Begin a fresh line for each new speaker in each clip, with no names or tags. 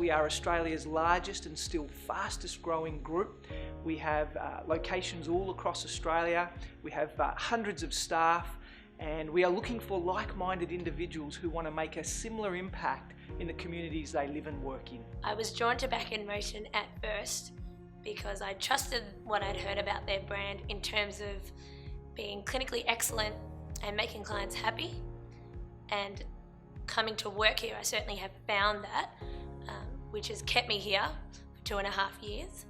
we are Australia's largest and still fastest growing group. We have locations all across Australia. We have hundreds of staff, and we are looking for like-minded individuals who want to make a similar impact in the communities they live and work in.
I was drawn to Back in Motion at first because I trusted what I'd heard about their brand in terms of being clinically excellent and making clients happy. And coming to work here, I certainly have found that, which has kept me here for 2.5 years.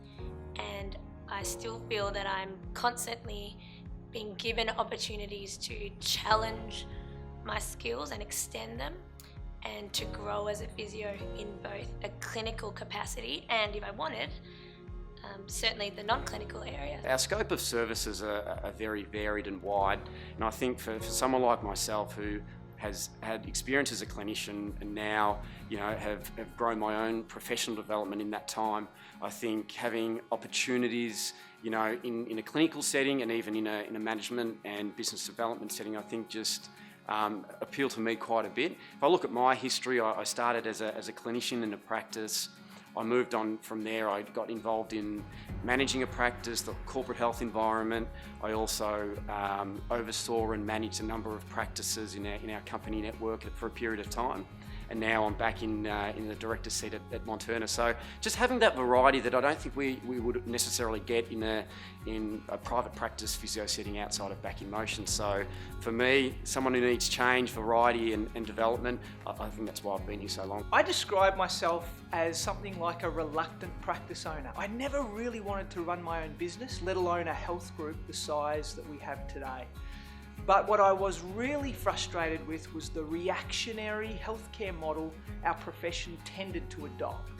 And I still feel that I'm constantly being given opportunities to challenge my skills and extend them, and to grow as a physio in both a clinical capacity and, if I wanted, certainly the non-clinical area.
Our scope of services are very varied and wide, and I think for someone like myself who has had experience as a clinician and now have grown my own professional development in that time, I think having opportunities in a clinical setting and even in a management and business development setting, I think just appeal to me quite a bit. If I look at my history, I started as a clinician in a practice. I moved on from there. I got involved in managing a practice, the corporate health environment. I also oversaw and managed a number of practices in our company network for a period of time. And now I'm back in the director's seat at Montana. So just having that variety that I don't think we would necessarily get in a private practice physio setting outside of Back in Motion. So for me, someone who needs change, variety and development, I think that's why I've been here so long.
I describe myself as something like a reluctant practice owner. I never really wanted to run my own business, let alone a health group the size that we have today. But what I was really frustrated with was the reactionary healthcare model our profession tended to adopt.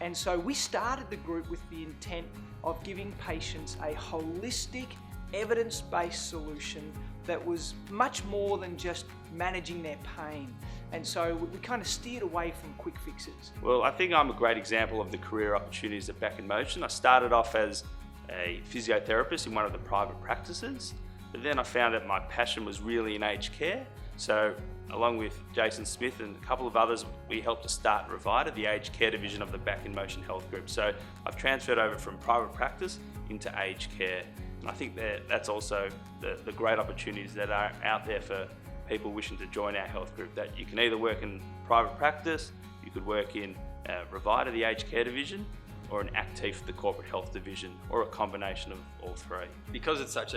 And so we started the group with the intent of giving patients a holistic, evidence-based solution that was much more than just managing their pain. And so we kind of steered away from quick fixes.
Well, I think I'm a great example of the career opportunities at Back in Motion. I started off as a physiotherapist in one of the private practices. But then I found that my passion was really in aged care. So along with Jason Smith and a couple of others, we helped to start Revita, the aged care division of the Back in Motion Health Group. So I've transferred over from private practice into aged care. And I think that's also the great opportunities that are out there for people wishing to join our health group, that you can either work in private practice, you could work in Revita, the aged care division, or an Active, the corporate health division, or a combination of all three.
Because it's such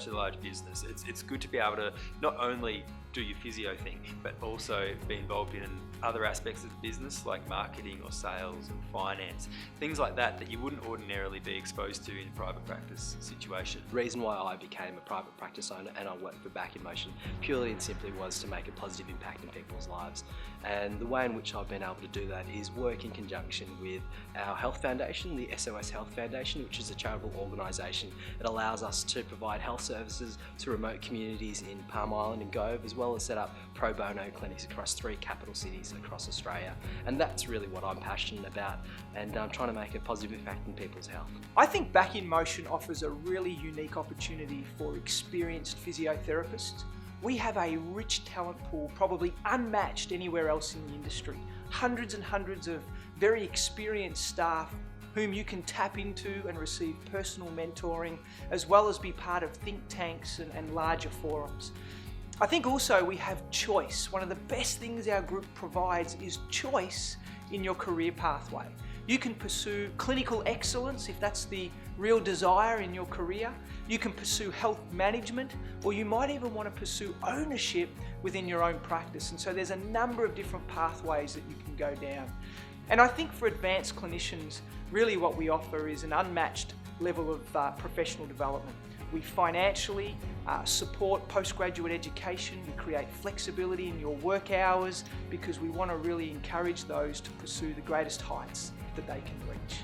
a large business, it's good to be able to not only do your physio thing, but also be involved in other aspects of the business like marketing or sales and finance, things like that you wouldn't ordinarily be exposed to in a private practice situation.
The reason why I became a private practice owner and I worked for Back in Motion purely and simply was to make a positive impact in people's lives. And the way in which I've been able to do that is work in conjunction with our health foundation, the SOS Health Foundation, which is a charitable organisation that allows us to provide health services to remote communities in Palm Island and Gove, as well as set up pro bono clinics across 3 capital cities across Australia. And that's really what I'm passionate about, and I'm trying to make a positive impact in people's health.
I think Back in Motion offers a really unique opportunity for experienced physiotherapists. We have a rich talent pool, probably unmatched anywhere else in the industry. Hundreds and hundreds of very experienced staff whom you can tap into and receive personal mentoring, as well as be part of think tanks and larger forums. I think also we have choice. One of the best things our group provides is choice in your career pathway. You can pursue clinical excellence if that's the real desire in your career. You can pursue health management, or you might even want to pursue ownership within your own practice. And so there's a number of different pathways that you can go down. And I think for advanced clinicians, really what we offer is an unmatched level of professional development. We financially support postgraduate education. We create flexibility in your work hours because we want to really encourage those to pursue the greatest heights that they can reach.